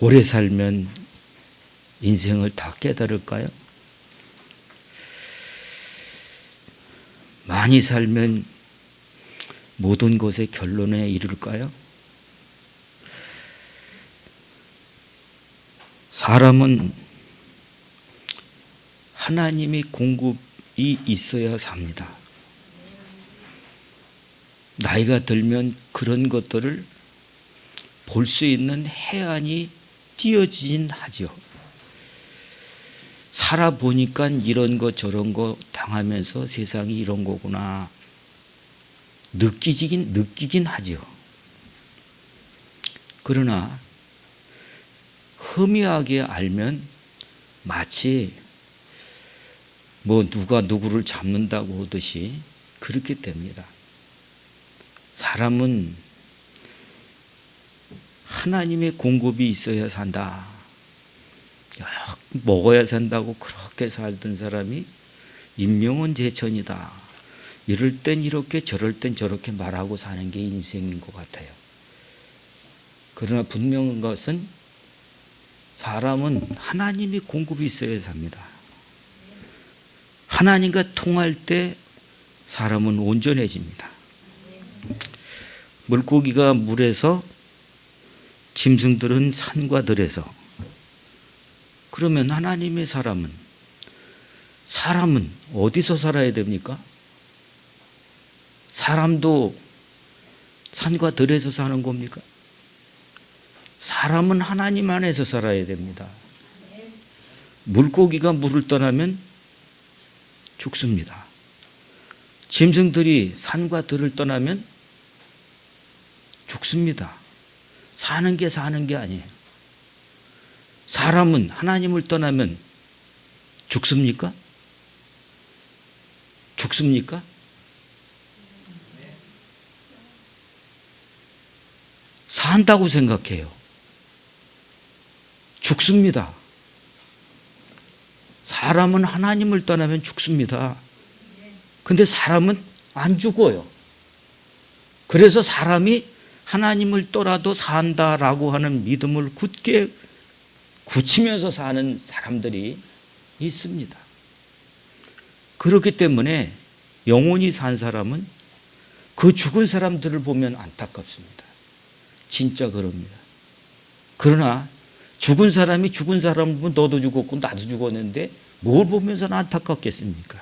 오래 살면 인생을 다 깨달을까요? 많이 살면 모든 것의 결론에 이를까요? 사람은 하나님의 공급이 있어야 삽니다. 나이가 들면 그런 것들을 볼 수 있는 해안이 띄어지긴 하죠. 살아보니까 이런 거 저런 거 당하면서 세상이 이런 거구나 느끼긴 하죠. 그러나 희미하게 알면 마치 뭐 누가 누구를 잡는다고 하듯이 그렇게 됩니다. 사람은 하나님의 공급이 있어야 산다. 먹어야 산다고 그렇게 살던 사람이 인명은 제천이다. 이럴 땐 이렇게 저럴 땐 저렇게 말하고 사는 게 인생인 것 같아요. 그러나 분명한 것은 사람은 하나님의 공급이 있어야 삽니다. 하나님과 통할 때 사람은 온전해집니다. 물고기가 물에서, 짐승들은 산과 들에서. 그러면 하나님의 사람은 어디서 살아야 됩니까? 사람도 산과 들에서 사는 겁니까? 사람은 하나님 안에서 살아야 됩니다. 물고기가 물을 떠나면 죽습니다. 짐승들이 산과 들을 떠나면 죽습니다. 사는 게 아니에요. 사람은 하나님을 떠나면 죽습니까? 죽습니까? 산다고 생각해요. 죽습니다. 사람은 하나님을 떠나면 죽습니다. 근데 사람은 안 죽어요. 그래서 사람이 하나님을 떠나도 산다라고 하는 믿음을 굳게 굳히면서 사는 사람들이 있습니다. 그렇기 때문에 영원히 산 사람은 그 죽은 사람들을 보면 안타깝습니다. 진짜 그럽니다. 그러나 죽은 사람이 죽은 사람을 보면 너도 죽었고 나도 죽었는데 뭘 보면서는 안타깝겠습니까?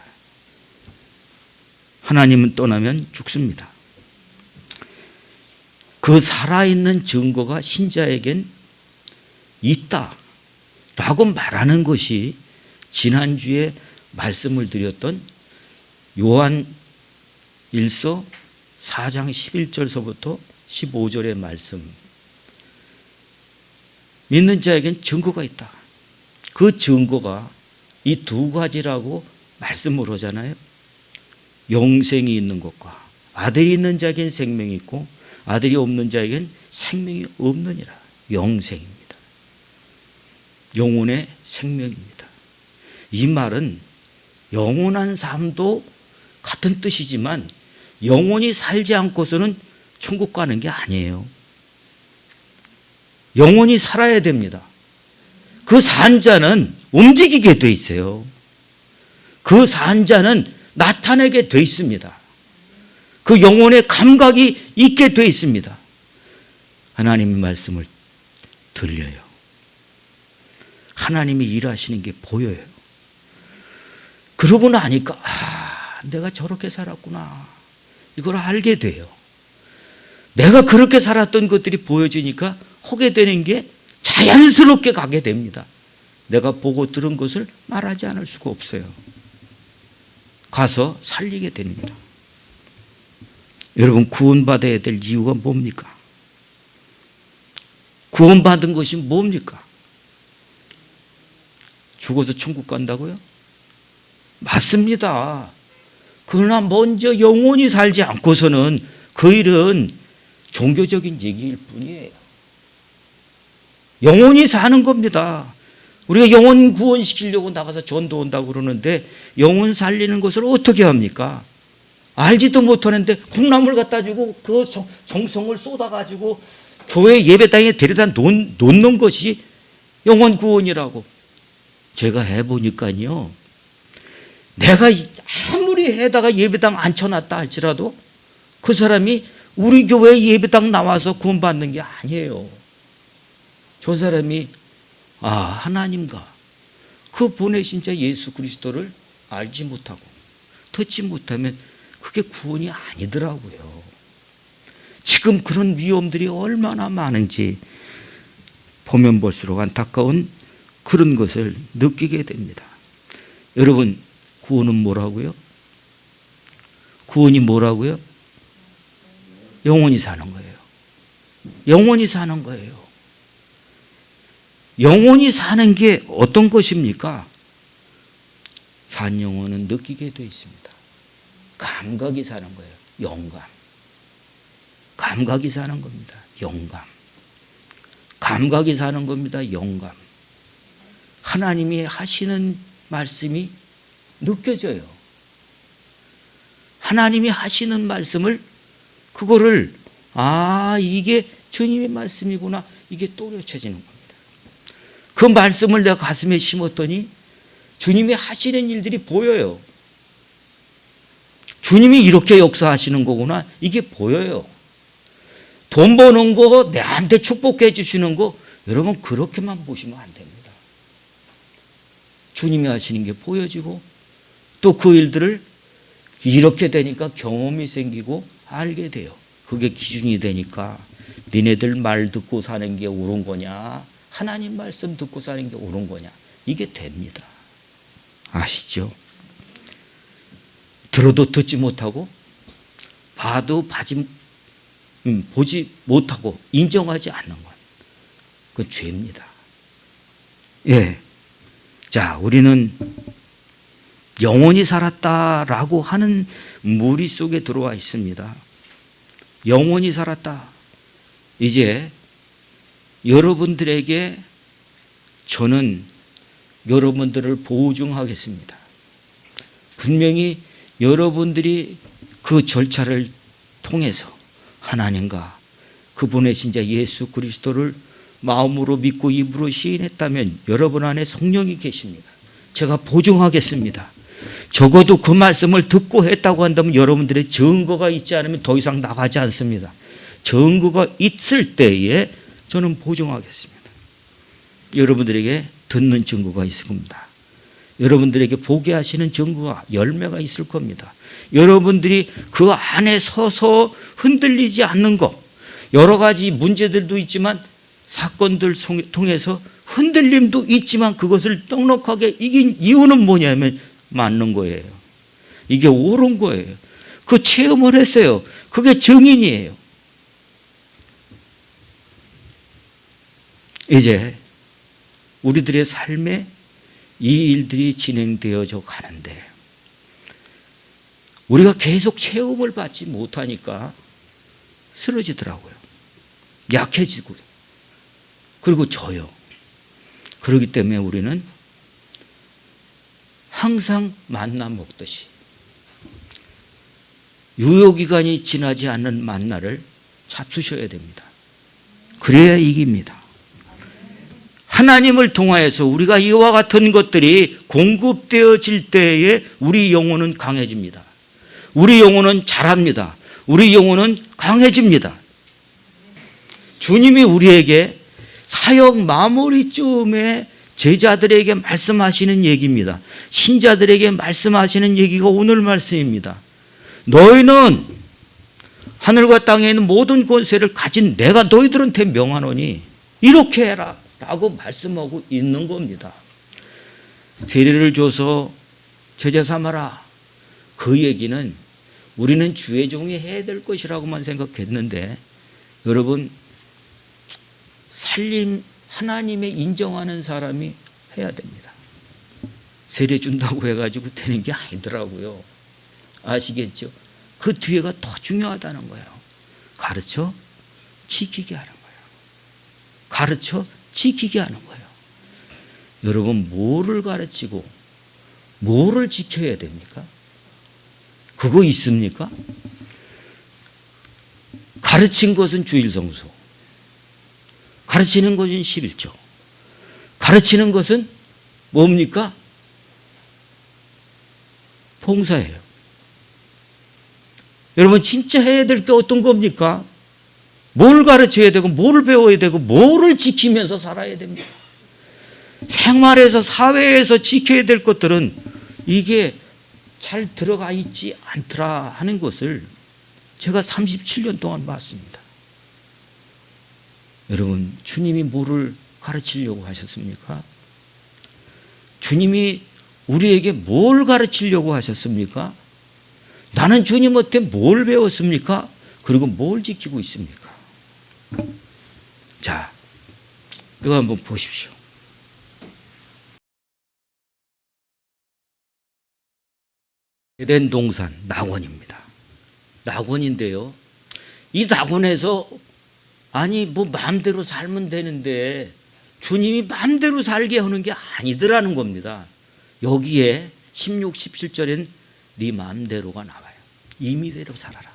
하나님은 떠나면 죽습니다. 그 살아있는 증거가 신자에겐 있다라고 말하는 것이 지난주에 말씀을 드렸던 요한 1서 4장 11절서부터 15절의 말씀. 믿는 자에겐 증거가 있다. 그 증거가 이 두 가지라고 말씀을 하잖아요. 영생이 있는 것과 아들이 있는 자에겐 생명이 있고 아들이 없는 자에겐 생명이 없느니라. 영생입니다. 영혼의 생명입니다. 이 말은 영원한 삶도 같은 뜻이지만 영원히 살지 않고서는 천국 가는 게 아니에요. 영원히 살아야 됩니다. 그 산 자는 움직이게 돼 있어요. 그 산 자는 나타내게 돼 있습니다. 그 영혼의 감각이 있게 돼 있습니다. 하나님의 말씀을 들려요. 하나님이 일하시는 게 보여요. 그러고 나니까 내가 저렇게 살았구나. 이걸 알게 돼요. 내가 그렇게 살았던 것들이 보여지니까 하게 되는 게 자연스럽게 가게 됩니다. 내가 보고 들은 것을 말하지 않을 수가 없어요. 가서 살리게 됩니다. 여러분, 구원받아야 될 이유가 뭡니까? 구원받은 것이 뭡니까? 죽어서 천국 간다고요? 맞습니다. 그러나 먼저 영원히 살지 않고서는 그 일은 종교적인 얘기일 뿐이에요. 영원히 사는 겁니다. 우리가 영혼 구원시키려고 나가서 전도한다고 그러는데 영혼 살리는 것을 어떻게 합니까? 알지도 못하는데 콩나물 갖다 주고 그 정성을 쏟아가지고 교회 예배당에 데려다 놓는 것이 영혼 구원이라고. 제가 해보니까요, 내가 아무리 해다가 예배당 앉혀놨다 할지라도 그 사람이 우리 교회 예배당 나와서 구원받는 게 아니에요. 저 사람이 하나님과 그 보내신 자 예수 그리스도를 알지 못하고 듣지 못하면 그게 구원이 아니더라고요. 지금 그런 위험들이 얼마나 많은지 보면 볼수록 안타까운 그런 것을 느끼게 됩니다. 여러분, 구원은 뭐라고요? 구원이 뭐라고요? 영원히 사는 거예요. 영원히 사는 거예요. 영원히 사는 게 어떤 것입니까? 산 영혼은 느끼게 되어 있습니다. 감각이 사는 거예요. 영감. 감각이 사는 겁니다. 영감. 감각이 사는 겁니다. 영감. 하나님이 하시는 말씀이 느껴져요. 하나님이 하시는 말씀을 그거를 이게 주님의 말씀이구나, 이게 또렷해지는 겁니다. 그 말씀을 내가 가슴에 심었더니 주님이 하시는 일들이 보여요. 주님이 이렇게 역사하시는 거구나, 이게 보여요. 돈 버는 거, 내한테 축복해 주시는 거, 여러분 그렇게만 보시면 안 됩니다. 주님이 하시는 게 보여지고 또 그 일들을 이렇게 되니까 경험이 생기고 알게 돼요. 그게 기준이 되니까 니네들 말 듣고 사는 게 옳은 거냐, 하나님 말씀 듣고 사는 게 옳은 거냐, 이게 됩니다. 아시죠? 들어도 듣지 못하고 보지 못하고 인정하지 않는 건 그건 죄입니다. 예. 자, 우리는 영원히 살았다라고 하는 무리 속에 들어와 있습니다. 영원히 살았다. 이제 여러분들에게 저는 여러분들을 보증하겠습니다. 분명히 여러분들이 그 절차를 통해서 하나님과 그 보내신 자 예수 그리스도를 마음으로 믿고 입으로 시인했다면 여러분 안에 성령이 계십니다. 제가 보증하겠습니다. 적어도 그 말씀을 듣고 했다고 한다면 여러분들의 증거가 있지 않으면 더 이상 나가지 않습니다. 증거가 있을 때에 저는 보증하겠습니다. 여러분들에게 듣는 증거가 있을 겁니다. 여러분들에게 보게 하시는 증거가 열매가 있을 겁니다. 여러분들이 그 안에 서서 흔들리지 않는 것, 여러 가지 문제들도 있지만 사건들 통해서 흔들림도 있지만 그것을 넉넉하게 이긴 이유는 뭐냐면 맞는 거예요. 이게 옳은 거예요. 그 체험을 했어요. 그게 증인이에요. 이제 우리들의 삶에 이 일들이 진행되어져 가는데 우리가 계속 체험을 받지 못하니까 쓰러지더라고요. 약해지고 그리고 져요. 그렇기 때문에 우리는 항상 만나 먹듯이 유효기간이 지나지 않는 만나를 잡수셔야 됩니다. 그래야 이깁니다. 하나님을 통하여서 우리가 이와 같은 것들이 공급되어질 때에 우리 영혼은 강해집니다. 우리 영혼은 자랍니다. 우리 영혼은 강해집니다. 주님이 우리에게 사역 마무리쯤에 제자들에게 말씀하시는 얘기입니다. 신자들에게 말씀하시는 얘기가 오늘 말씀입니다. 너희는 하늘과 땅에 있는 모든 권세를 가진 내가 너희들한테 명하노니 이렇게 해라 라고 말씀하고 있는 겁니다. 세례를 줘서 제자 삼아라. 그 얘기는 우리는 주의 종이 해야 될 것이라고만 생각했는데 여러분, 살림 하나님의 인정하는 사람이 해야 됩니다. 세례 준다고 해가지고 되는 게 아니더라고요. 아시겠죠? 그 뒤에가 더 중요하다는 거예요. 가르쳐 지키게 하는 거예요. 가르쳐 지키게 하는 거예요. 여러분, 뭐를 가르치고 뭐를 지켜야 됩니까? 그거 있습니까? 가르친 것은 주일성수, 가르치는 것은 11조, 가르치는 것은 뭡니까? 봉사예요. 여러분 진짜 해야 될 게 어떤 겁니까? 뭘 가르쳐야 되고 뭘 배워야 되고 뭐를 지키면서 살아야 됩니다. 생활에서 사회에서 지켜야 될 것들은 이게 잘 들어가 있지 않더라 하는 것을 제가 37년 동안 봤습니다. 여러분 주님이 뭐를 가르치려고 하셨습니까? 주님이 우리에게 뭘 가르치려고 하셨습니까? 나는 주님한테 뭘 배웠습니까? 그리고 뭘 지키고 있습니까? 자, 이거 한번 보십시오. 에덴 동산 낙원입니다. 낙원인데요. 이 낙원에서 아니 뭐 마음대로 살면 되는데 주님이 마음대로 살게 하는 게 아니더라는 겁니다. 여기에 16, 17절엔 네 마음대로가 나와요. 임의대로 살아라.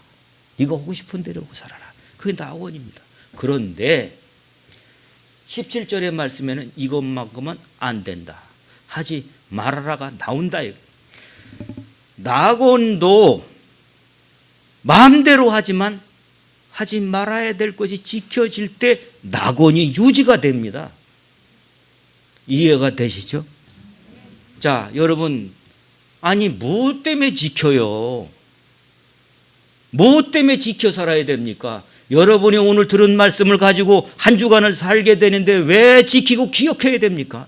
네가 하고 싶은 대로 살아라. 그게 낙원입니다. 그런데 17절의 말씀에는 이것만큼은 안 된다. 하지 말아라가 나온다. 낙원도 마음대로 하지만 하지 말아야 될 것이 지켜질 때 낙원이 유지가 됩니다. 이해가 되시죠? 자, 여러분, 아니 뭐 때문에 지켜요? 뭐 때문에 지켜 살아야 됩니까? 여러분이 오늘 들은 말씀을 가지고 한 주간을 살게 되는데 왜 지키고 기억해야 됩니까?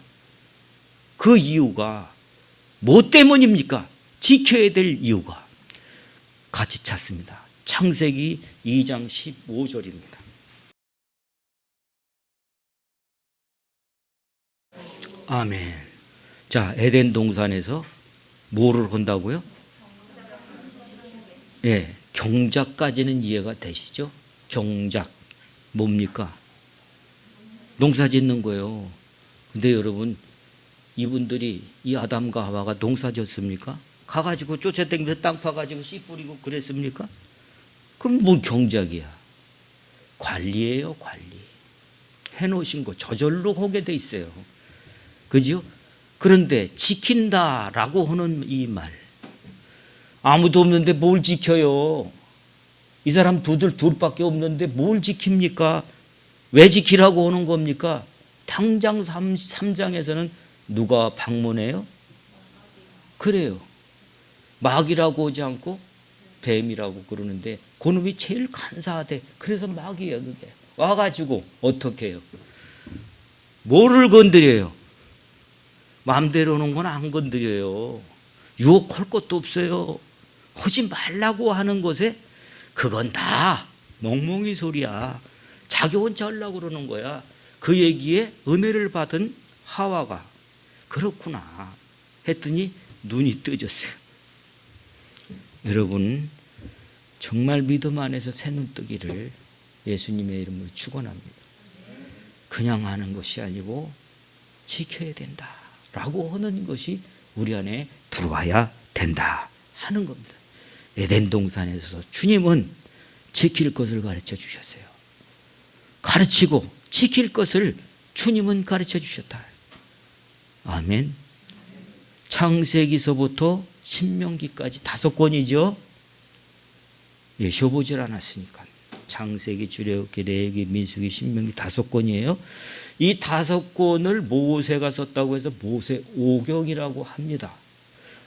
그 이유가 뭐 때문입니까? 지켜야 될 이유가 같이 찾습니다. 창세기 2장 15절입니다. 아멘. 자, 에덴 동산에서 뭐를 한다고요? 예, 경작까지는 이해가 되시죠? 경작 뭡니까? 농사 짓는 거예요. 근데 여러분 이분들이 이 아담과 하와가 농사 짓습니까? 가가지고 쫓아다니면서 땅 파가지고 씨 뿌리고 그랬습니까? 그럼 뭐 경작이야? 관리예요, 관리. 해놓으신 거 저절로 하게 돼 있어요. 그죠? 그런데 지킨다라고 하는 이 말, 아무도 없는데 뭘 지켜요? 이 사람 둘밖에 없는데 뭘 지킵니까? 왜 지키라고 하는 겁니까? 당장 3장에서는 누가 방문해요? 그래요. 마귀라고 오지 않고 뱀이라고 그러는데 그놈이 제일 간사하대. 그래서 마귀예요. 그게 와가지고 어떻게 해요? 뭐를 건드려요? 마음대로 오는 건 안 건드려요. 유혹할 것도 없어요. 하지 말라고 하는 것에 그건 다 멍멍이 소리야. 자기 혼자 하려고 그러는 거야. 그 얘기에 은혜를 받은 하와가 그렇구나 했더니 눈이 뜨졌어요. 여러분 정말 믿음 안에서 새눈 뜨기를 예수님의 이름으로 축원합니다. 그냥 하는 것이 아니고 지켜야 된다라고 하는 것이 우리 안에 들어와야 된다 하는 겁니다. 에덴 동산에서 주님은 지킬 것을 가르쳐 주셨어요. 가르치고 지킬 것을 주님은 가르쳐 주셨다. 아멘. 창세기서부터 신명기까지 5권이죠. 예, 쉬어보질 않았으니까. 창세기, 출애굽기, 레위기, 민수기, 신명기 5권이에요. 이 5권을 모세가 썼다고 해서 모세 오경이라고 합니다.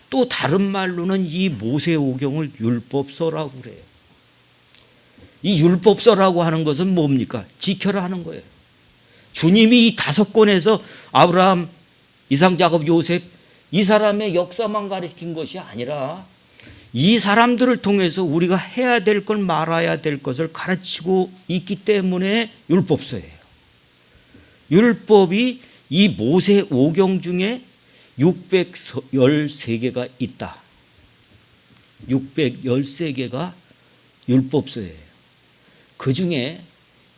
또 다른 말로는 이 모세 오경을 율법서라고 그래요. 이 율법서라고 하는 것은 뭡니까? 지켜라 하는 거예요. 주님이 이 5권에서 아브라함, 이삭, 야곱, 요셉 이 사람의 역사만 가르친 것이 아니라 이 사람들을 통해서 우리가 해야 될 걸 말아야 될 것을 가르치고 있기 때문에 율법서예요. 율법이 이 모세 오경 중에 613개가 있다. 613개가 율법서예요. 그 중에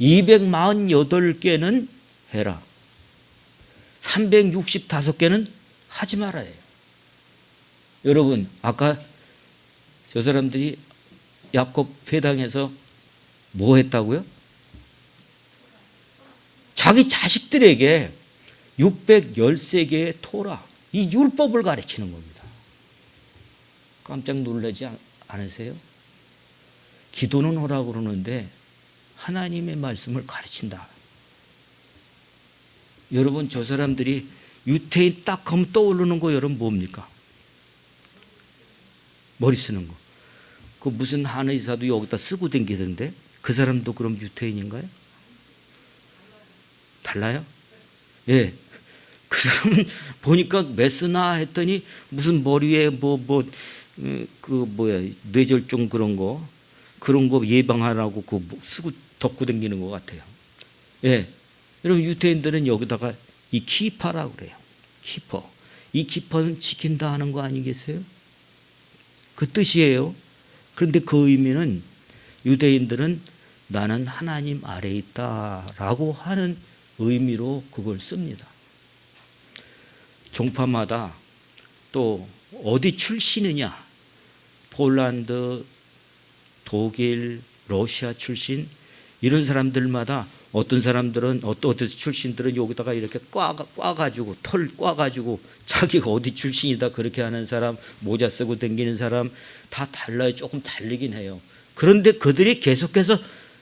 248개는 해라. 365개는 하지 말아야 해요. 여러분 아까 저 사람들이 야곱 회당에서 뭐 했다고요? 자기 자식들에게 613개의 토라, 이 율법을 가르치는 겁니다. 깜짝 놀라지 않으세요? 기도는 하라고 그러는데 하나님의 말씀을 가르친다. 여러분, 저 사람들이 유태인 딱 하면 떠오르는 거 여러분 뭡니까? 머리 쓰는 거. 그 무슨 한의사도 여기다 쓰고 다니던데 그 사람도 그럼 유태인인가요? 달라요? 예. 그 사람은 보니까 메스나 했더니 무슨 머리에 뇌졸중 그런 거 예방하라고 쓰고 덮고 다니는 것 같아요. 예. 여러분, 유태인들은 여기다가 이 키파라고 그래요. 키퍼. 이 키퍼는 지킨다 하는 거 아니겠어요? 그 뜻이에요. 그런데 그 의미는 유대인들은 나는 하나님 아래에 있다라고 하는 의미로 그걸 씁니다. 종파마다 또 어디 출신이냐, 폴란드, 독일, 러시아 출신 이런 사람들마다 어떤 사람들은 어떤 출신들은 여기다가 이렇게 꽈가지고 털 꽈가지고 자기가 어디 출신이다 그렇게 하는 사람, 모자 쓰고 다니는 사람 다 달라요. 조금 다르긴 해요. 그런데 그들이 계속해서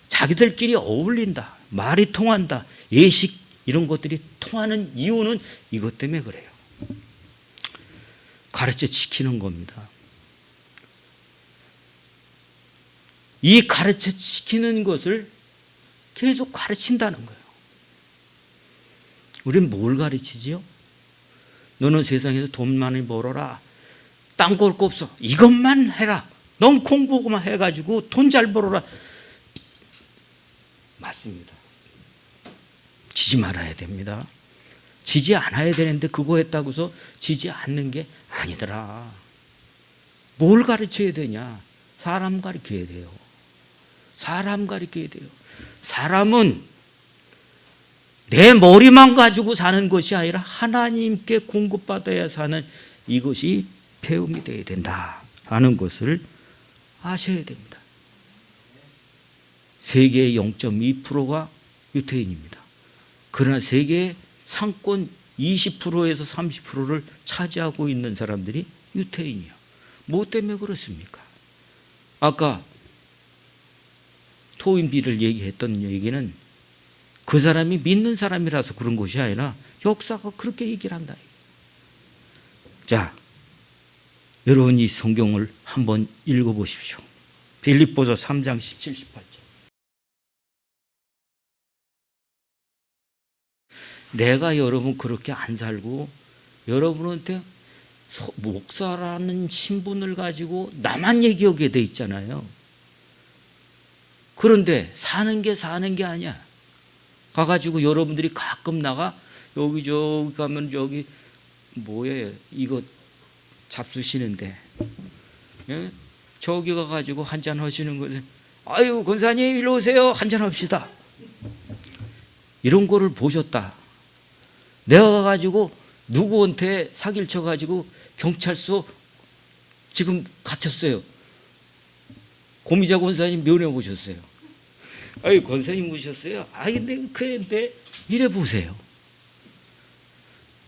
자기들끼리 어울린다, 말이 통한다, 예식 이런 것들이 통하는 이유는 이것 때문에 그래요. 가르쳐 지키는 겁니다. 이 가르쳐 지키는 것을 계속 가르친다는 거예요. 우리는 뭘 가르치지요? 너는 세상에서 돈 많이 벌어라. 딴 거 올 거 없어. 이것만 해라. 넌 공부만 해가지고 돈 잘 벌어라. 맞습니다. 지지 말아야 됩니다. 지지 않아야 되는데 그거 했다고서 지지 않는 게 아니더라. 뭘 가르쳐야 되냐? 사람 가르쳐야 돼요. 사람 가르쳐야 돼요. 사람은 내 머리만 가지고 사는 것이 아니라 하나님께 공급받아야 사는 이것이 배움이 되어야 된다라는 것을 아셔야 됩니다. 세계의 0.2%가 유태인입니다. 그러나 세계의 상권 20%에서 30%를 차지하고 있는 사람들이 유태인이에요. 뭐 때문에 그렇습니까? 아까 토인비를 얘기했던 얘기는 그 사람이 믿는 사람이라서 그런 것이 아니라 역사가 그렇게 얘기를 한다. 자, 여러분 이 성경을 한번 읽어보십시오. 빌립보서 3장 17, 18절. 내가 여러분 그렇게 안 살고 여러분한테 목사라는 신분을 가지고 나만 얘기하게 돼 있잖아요. 그런데 사는 게 아니야. 가가지고 여러분들이 가끔 나가 여기 저기 가면 저기 뭐예요? 이거 잡수시는데 예? 저기 가가지고 한잔 하시는 것은 아유 권사님 일로 오세요. 한잔 합시다. 이런 거를 보셨다. 내가 가가지고 누구한테 사기를 쳐가지고 경찰서 지금 갇혔어요. 고미자 권사님 면회 보셨어요. 아유 권사님 보셨어요. 아이 근데 그런데 이래 보세요.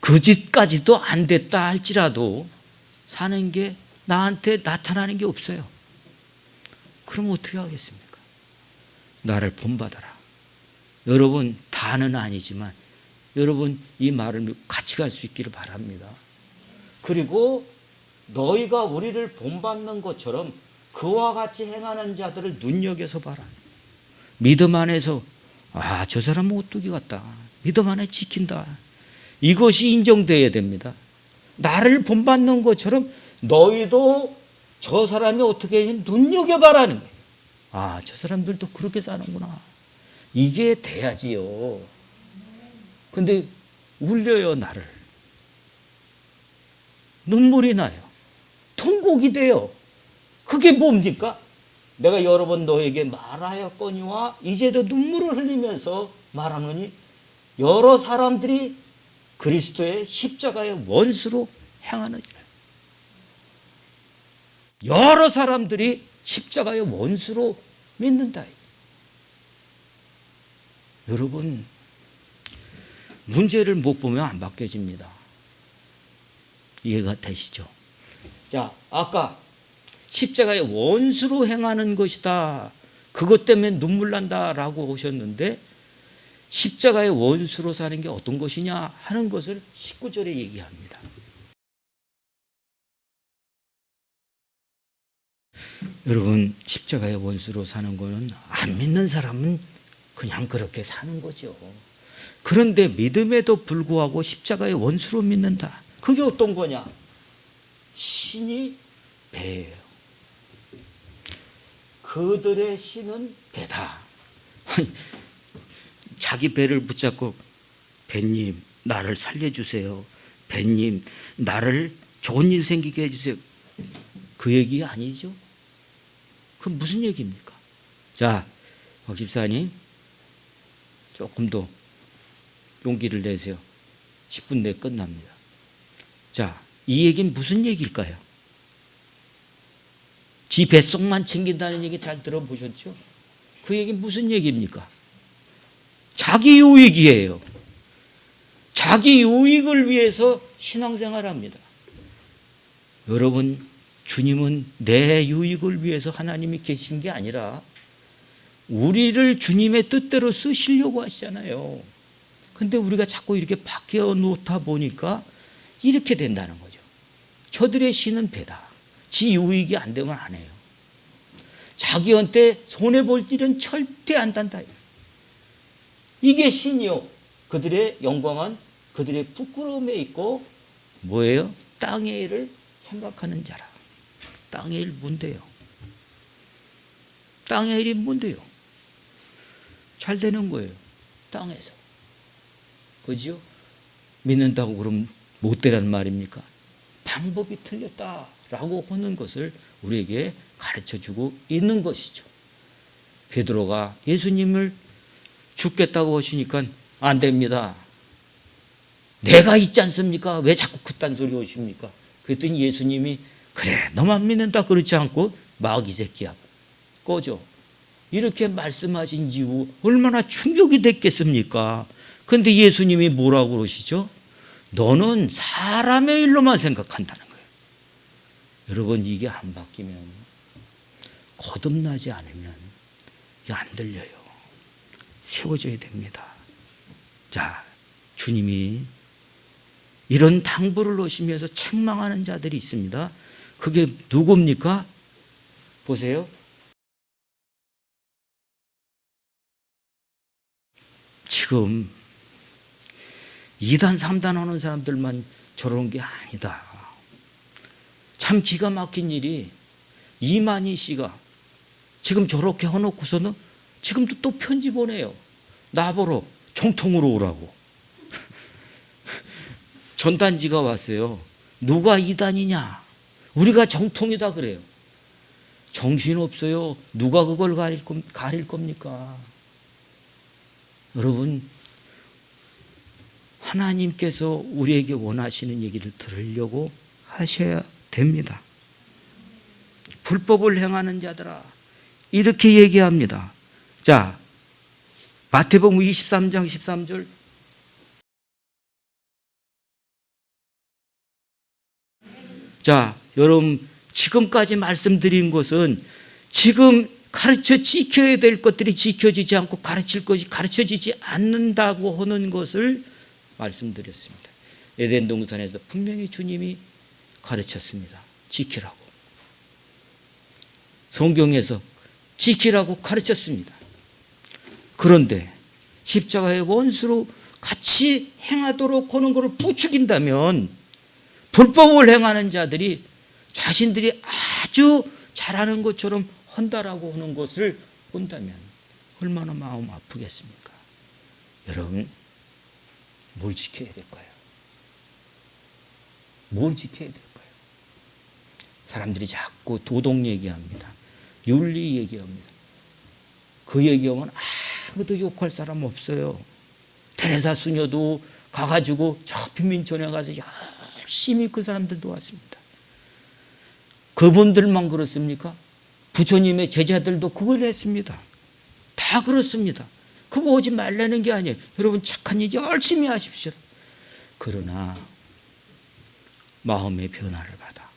그 짓까지도 안 됐다 할지라도 사는 게 나한테 나타나는 게 없어요. 그럼 어떻게 하겠습니까? 나를 본받아라. 여러분 다는 아니지만 여러분 이 말을 같이 갈 수 있기를 바랍니다. 그리고 너희가 우리를 본받는 것처럼 그와 같이 행하는 자들을 눈여겨서 봐라. 믿음 안에서 저 사람은 오뚜기 같다. 믿음 안에 지킨다. 이것이 인정되어야 됩니다. 나를 본받는 것처럼 너희도 저 사람이 어떻게 눈여겨봐라는 거예요. 저 사람들도 그렇게 사는구나. 이게 돼야지요. 근데 울려요 나를. 눈물이 나요. 통곡이 돼요. 그게 뭡니까? 내가 여러 번 너에게 말하였거니와 이제도 눈물을 흘리면서 말하노니 여러 사람들이 그리스도의 십자가의 원수로 행하느니라. 여러 사람들이 십자가의 원수로 믿는다. 여러분 문제를 못 보면 안 바뀌어집니다. 이해가 되시죠? 자, 아까 십자가의 원수로 행하는 것이다. 그것 때문에 눈물 난다라고 하셨는데 십자가의 원수로 사는 게 어떤 것이냐 하는 것을 19절에 얘기합니다. 여러분, 십자가의 원수로 사는 거는 안 믿는 사람은 그냥 그렇게 사는 거죠. 그런데 믿음에도 불구하고 십자가의 원수로 믿는다. 그게 어떤 거냐? 신이 배예요. 그들의 신은 배다. 자기 배를 붙잡고 배님 나를 살려주세요. 배님 나를 좋은 일 생기게 해주세요. 그 얘기 아니죠? 그건 무슨 얘기입니까? 자, 박 집사님 조금 더 용기를 내세요. 10분 내에 끝납니다. 자, 이 얘기는 무슨 얘기일까요? 지 뱃속만 챙긴다는 얘기 잘 들어보셨죠? 그 얘기는 무슨 얘기입니까? 자기 유익이에요. 자기 유익을 위해서 신앙생활합니다. 여러분, 주님은 내 유익을 위해서 하나님이 계신 게 아니라 우리를 주님의 뜻대로 쓰시려고 하시잖아요. 근데 우리가 자꾸 이렇게 바뀌어 놓다 보니까 이렇게 된다는 거죠. 저들의 신은 배다. 지 유익이 안 되면 안 해요. 자기한테 손해볼 일은 절대 안 단다. 이게 신이요. 그들의 영광은 그들의 부끄러움에 있고 뭐예요? 땅의 일을 생각하는 자라. 땅의 일 뭔데요? 땅의 일이 뭔데요? 잘 되는 거예요. 땅에서. 그죠? 믿는다고 그러면 못 되라는 말입니까? 방법이 틀렸다라고 하는 것을 우리에게 가르쳐주고 있는 것이죠. 베드로가 예수님을 죽겠다고 하시니까 안 됩니다. 내가 있지 않습니까? 왜 자꾸 그딴 소리 하십니까? 그랬더니 예수님이 그래 너만 믿는다 그렇지 않고 마귀 새끼야 꺼져. 이렇게 말씀하신 이후 얼마나 충격이 됐겠습니까? 그런데 예수님이 뭐라고 그러시죠? 너는 사람의 일로만 생각한다는 거예요. 여러분, 이게 안 바뀌면, 거듭나지 않으면 이게 안 들려요. 세워져야 됩니다. 자, 주님이 이런 당부를 놓으시면서 책망하는 자들이 있습니다. 그게 누굽니까? 보세요. 지금 2단, 3단 하는 사람들만 저런 게 아니다. 참 기가 막힌 일이 이만희 씨가 지금 저렇게 해놓고서는 지금도 또 편지 보내요. 나보러 정통으로 오라고. 전단지가 왔어요. 누가 이단이냐? 우리가 정통이다 그래요. 정신없어요. 누가 그걸 가릴 겁니까? 여러분, 하나님께서 우리에게 원하시는 얘기를 들으려고 하셔야 됩니다. 불법을 행하는 자들아, 이렇게 얘기합니다. 자, 마태복음 23장 13절. 자, 여러분, 지금까지 말씀드린 것은 지금 가르쳐 지켜야 될 것들이 지켜지지 않고 가르칠 것이 가르쳐지지 않는다고 하는 것을 말씀드렸습니다. 에덴 동산에서 분명히 주님이 가르쳤습니다. 지키라고. 성경에서 지키라고 가르쳤습니다. 그런데 십자가의 원수로 같이 행하도록 하는 것을 부추긴다면 불법을 행하는 자들이 자신들이 아주 잘하는 것처럼 한다라고 하는 것을 본다면 얼마나 마음 아프겠습니까? 여러분, 뭘 지켜야 될까요? 뭘 지켜야 될까요? 사람들이 자꾸 도덕 얘기합니다. 윤리 얘기합니다. 그 얘기하면 아무도 욕할 사람 없어요. 테레사 수녀도 가가지고 저 빈민촌에 가서 열심히 그 사람들도 왔습니다. 그분들만 그렇습니까? 부처님의 제자들도 그걸 했습니다. 다 그렇습니다. 그거 오지 말라는 게 아니에요. 여러분 착한 일 열심히 하십시오. 그러나 마음의 변화를 받아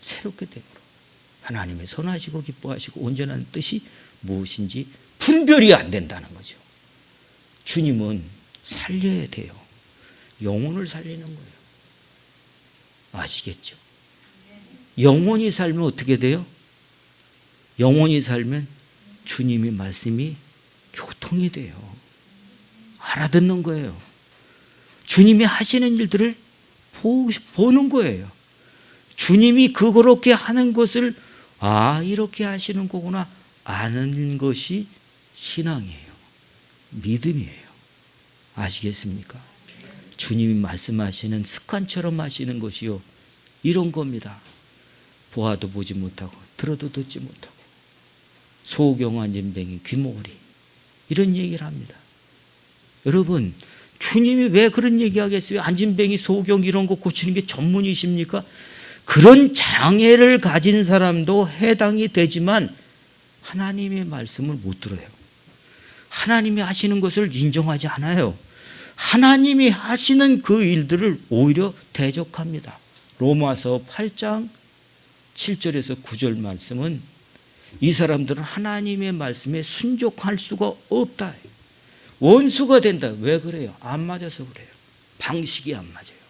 새롭게 되므로 하나님의 선하시고 기뻐하시고 온전한 뜻이 무엇인지 분별이 안 된다는 거죠. 주님은 살려야 돼요. 영혼을 살리는 거예요. 아시겠죠? 영혼이 살면 어떻게 돼요? 영혼이 살면 주님의 말씀이 교통이 돼요. 알아듣는 거예요. 주님이 하시는 일들을 보는 거예요. 주님이 그렇게 하는 것을 이렇게 하시는 거구나 아는 것이 신앙이에요. 믿음이에요. 아시겠습니까? 주님이 말씀하시는 습관처럼 하시는 것이요. 이런 겁니다. 보아도 보지 못하고 들어도 듣지 못하고 소경 안진뱅이 귀머거리 이런 얘기를 합니다. 여러분 주님이 왜 그런 얘기하겠어요? 안진뱅이 소경 이런 거 고치는 게 전문이십니까? 그런 장애를 가진 사람도 해당이 되지만 하나님의 말씀을 못 들어요. 하나님이 하시는 것을 인정하지 않아요. 하나님이 하시는 그 일들을 오히려 대적합니다. 로마서 8장 7절에서 9절 말씀은 이 사람들은 하나님의 말씀에 순종할 수가 없다. 원수가 된다. 왜 그래요? 안 맞아서 그래요. 방식이 안 맞아요.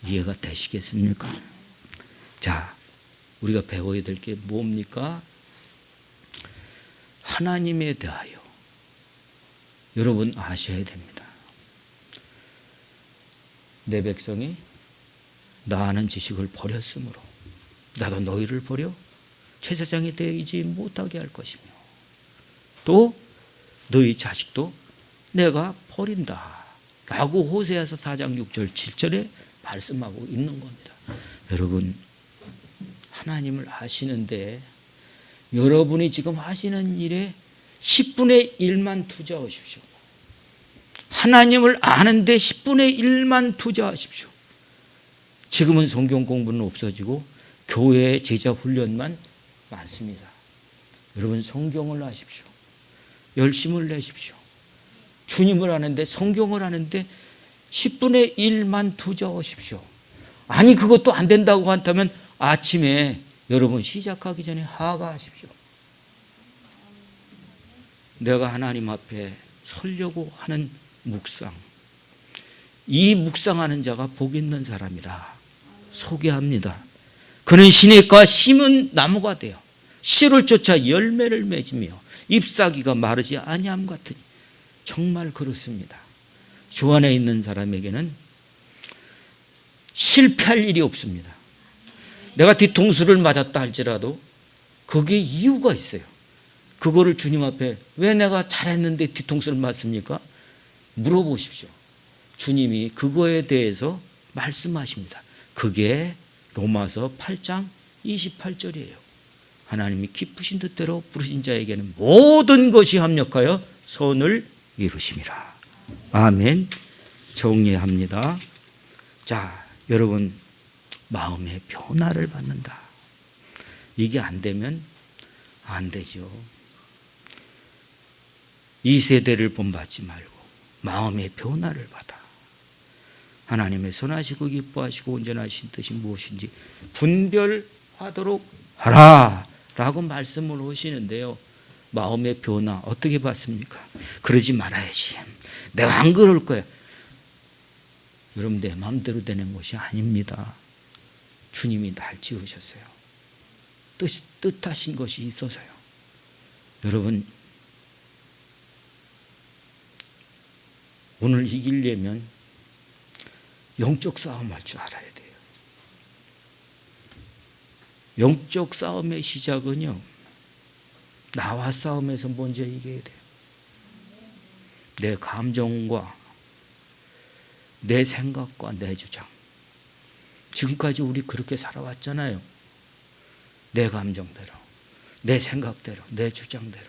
이해가 되시겠습니까? 자, 우리가 배워야 될 게 뭡니까? 하나님에 대하여 여러분 아셔야 됩니다. 내 백성이 나 아는 지식을 버렸으므로 나도 너희를 버려 제사장이 되지 못하게 할 것이며 또 너희 자식도 내가 버린다 라고 호세아서 4장 6절 7절에 말씀하고 있는 겁니다. 여러분 하나님을 아시는데 여러분이 지금 하시는 일에 10분의 1만 투자하십시오. 하나님을 아는데 10분의 1만 투자하십시오. 지금은 성경 공부는 없어지고 교회 제자 훈련만 많습니다. 여러분 성경을 아십시오. 열심을 내십시오. 주님을 아는데 성경을 아는데 10분의 1만 투자하십시오. 아니 그것도 안 된다고 한다면 아침에 여러분 시작하기 전에 하가하십시오. 내가 하나님 앞에 서려고 하는 묵상, 이 묵상하는 자가 복 있는 사람이라 소개합니다. 그는 시냇가 심은 나무가 되어 씨를 쫓아 열매를 맺으며 잎사귀가 마르지 아니함 같으니 정말 그렇습니다. 주 안에 있는 사람에게는 실패할 일이 없습니다. 내가 뒤통수를 맞았다 할지라도 그게 이유가 있어요. 그거를 주님 앞에 왜 내가 잘했는데 뒤통수를 맞습니까? 물어보십시오. 주님이 그거에 대해서 말씀하십니다. 그게 로마서 8장 28절이에요. 하나님이 기쁘신 뜻대로 부르신 자에게는 모든 것이 합력하여 선을 이루심이라. 아멘. 정리합니다. 자, 여러분 마음의 변화를 받는다. 이게 안 되면 안 되죠. 이 세대를 본받지 말고 마음의 변화를 받아 하나님의 선하시고 기뻐하시고 온전하신 뜻이 무엇인지 분별하도록 하라 라고 말씀을 하시는데요. 마음의 변화 어떻게 받습니까? 그러지 말아야지. 내가 안 그럴 거야. 여러분 내 마음대로 되는 것이 아닙니다. 주님이 날 지으셨어요. 뜻하신 것이 있어서요. 여러분 오늘 이기려면 영적 싸움 할 줄 알아야 돼요. 영적 싸움의 시작은요, 나와 싸움에서 먼저 이겨야 돼요. 내 감정과 내 생각과 내 주장. 지금까지 우리 그렇게 살아왔잖아요. 내 감정대로, 내 생각대로, 내 주장대로.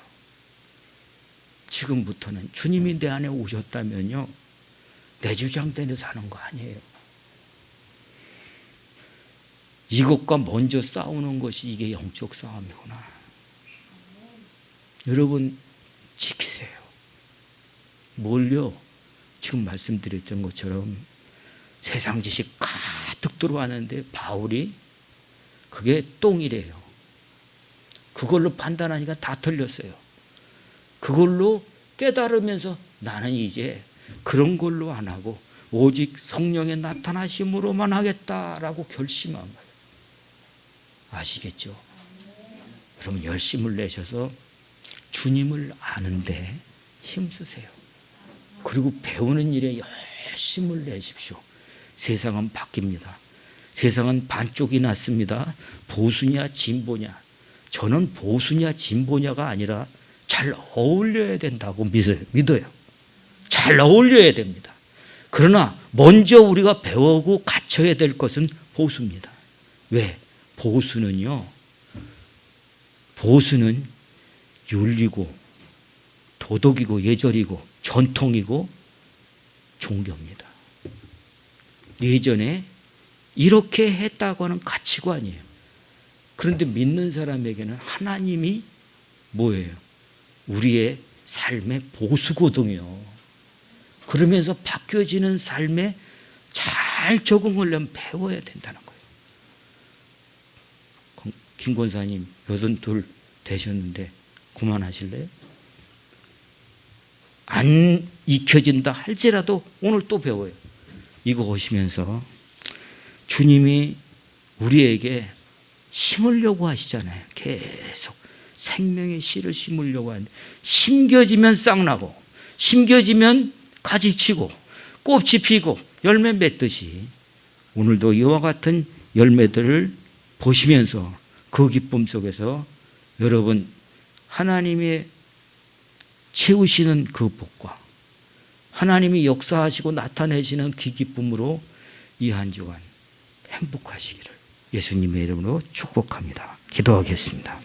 지금부터는 주님이 내 안에 오셨다면요, 내 주장대로 사는 거 아니에요. 이것과 먼저 싸우는 것이 이게 영적 싸움이구나. 여러분 지키세요. 뭘요? 지금 말씀드렸던 것처럼 세상 지식 가득 들어왔는데 바울이 그게 똥이래요. 그걸로 판단하니까 다 틀렸어요. 그걸로 깨달으면서 나는 이제 그런 걸로 안 하고 오직 성령의 나타나심으로만 하겠다라고 결심한 거예요. 아시겠죠? 여러분 열심을 내셔서 주님을 아는데 힘쓰세요. 그리고 배우는 일에 열심을 내십시오. 세상은 바뀝니다. 세상은 반쪽이 났습니다. 보수냐 진보냐. 저는 보수냐 진보냐가 아니라 잘 어울려야 된다고 믿어요. 잘 어울려야 됩니다. 그러나 먼저 우리가 배우고 갖춰야 될 것은 보수입니다. 왜? 보수는 윤리고 도덕이고 예절이고 전통이고 종교입니다. 예전에 이렇게 했다고 하는 가치관이에요. 그런데 믿는 사람에게는 하나님이 뭐예요? 우리의 삶의 보수거든요. 그러면서 바뀌어지는 삶에 잘 적응을 하면 배워야 된다는 거예요. 김 권사님 82 되셨는데 그만하실래요? 안 익혀진다 할지라도 오늘 또 배워요. 이거 오시면서 주님이 우리에게 심으려고 하시잖아요. 계속 생명의 씨를 심으려고 하는데 심겨지면 싹나고 심겨지면 가지치고 꽃이 피고 열매 맺듯이 오늘도 이와 같은 열매들을 보시면서 그 기쁨 속에서 여러분 하나님의 채우시는 그 복과 하나님이 역사하시고 나타내시는 그 기쁨으로 이 한 주간 행복하시기를 예수님의 이름으로 축복합니다. 기도하겠습니다.